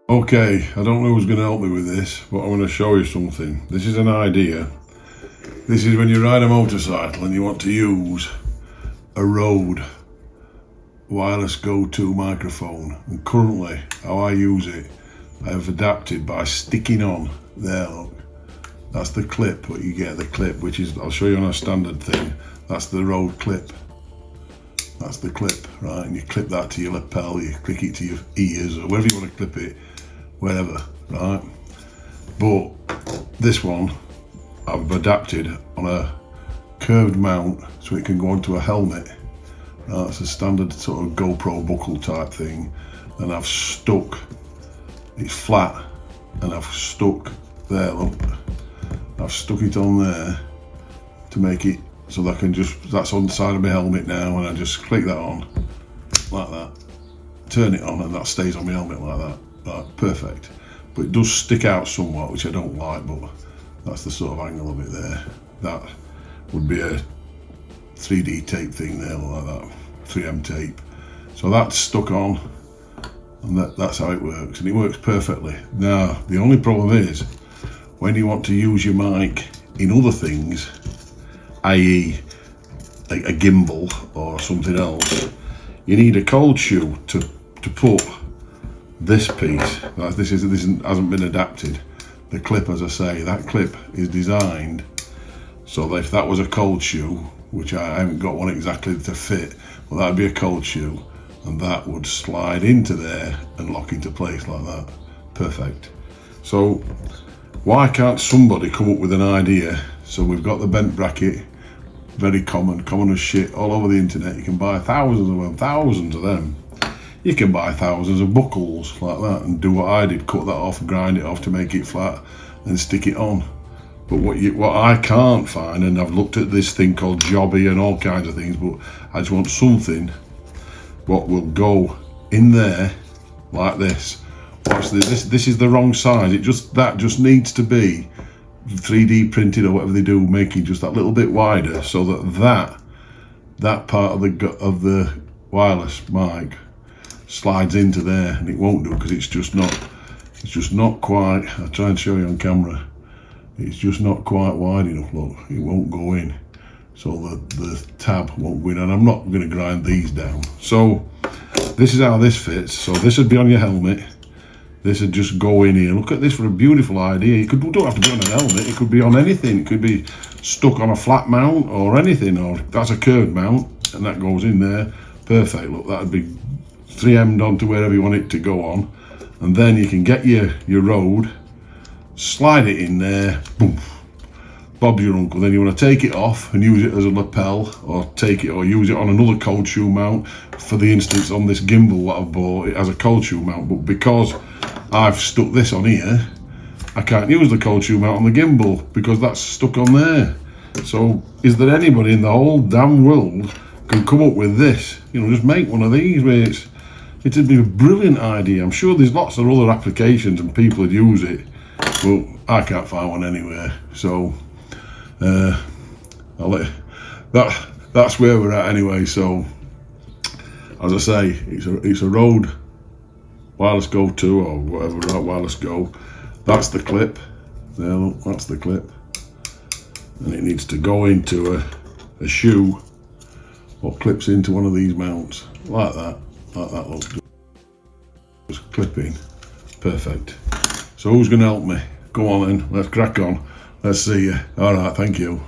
Okay, I don't know who's going to help me with this, but I'm going to show you something. This is an idea. This is when you ride a motorcycle and you want to use a Rode Wireless Go 2 microphone. And currently, how I use it, I have adapted by sticking on there, look. That's the clip, what you get, the clip, which is, I'll show you on a standard thing. That's the Rode clip. That's the clip, right? And you clip that to your lapel, you click it to your ears, or wherever you want to clip it, wherever, right? But this one, I've adapted on a curved mount so it can go onto a helmet. Right? It's a standard sort of GoPro buckle type thing. And I've stuck, it's flat, and I've stuck there, look. I've stuck it on there to make it so that I can just, that's on the side of my helmet now, and I just click that on, like that, turn it on, and that stays on my helmet like that. Right, perfect. But it does stick out somewhat, which I don't like, but that's the sort of angle of it there. That would be a 3D tape thing there, like that, 3M tape. So that's stuck on, and that's how it works, and it works perfectly. Now, the only problem is, when you want to use your mic in other things, i.e. a gimbal or something else, you need a cold shoe to put this piece. This hasn't been adapted. The clip, as I say, that clip is designed so that if that was a cold shoe, which I haven't got one exactly to fit, well, that'd be a cold shoe, and that would slide into there and lock into place like that. Perfect. So why can't somebody come up with an idea? So we've got the bent bracket, very common as shit all over the internet. You can buy thousands of them. You can buy thousands of buckles like that and do what I did, cut that off, grind it off to make it flat and stick it on. But what I can't find, and I've looked at this thing called Jobby and all kinds of things, but I just want something what will go in there like this. Watch this is the wrong size. That just needs to be 3D printed or whatever they do, making just that little bit wider so that part of the wireless mic slides into there, and it won't do because it's just not quite. I'll try and show you on camera. It's just not quite wide enough. Look, it won't go in, so the tab won't go in, and I'm not going to grind these down. So this is how this fits. So this would be on your helmet. This would just go in here. Look at this for a beautiful idea. You don't have to be on an helmet. It could be on anything. It could be stuck on a flat mount or anything, or that's a curved mount, and that goes in there. Perfect. Look, that'd be 3M'd onto wherever you want it to go on, and then you can get your Rode, slide it in there, boom, Bob's your uncle. Then you want to take it off and use it as a lapel, or use it on another cold shoe mount. For the instance, on this gimbal that I've bought, it has a cold shoe mount, but because I've stuck this on here, I can't use the cold shoe mount on the gimbal because that's stuck on there. So is there anybody in the whole damn world can come up with this? You know, just make one of these where it'd be a brilliant idea. I'm sure there's lots of other applications and people would use it, but I can't find one anywhere. So that's where we're at anyway. So as I say, it's a Rode Wireless Go 2 or whatever, right, Wireless Go. That's the clip. There, look, that's the clip. And it needs to go into a shoe or clips into one of these mounts, like that, look. Just clipping. Perfect. So who's going to help me? Go on then, let's crack on. Let's see you. All right, thank you.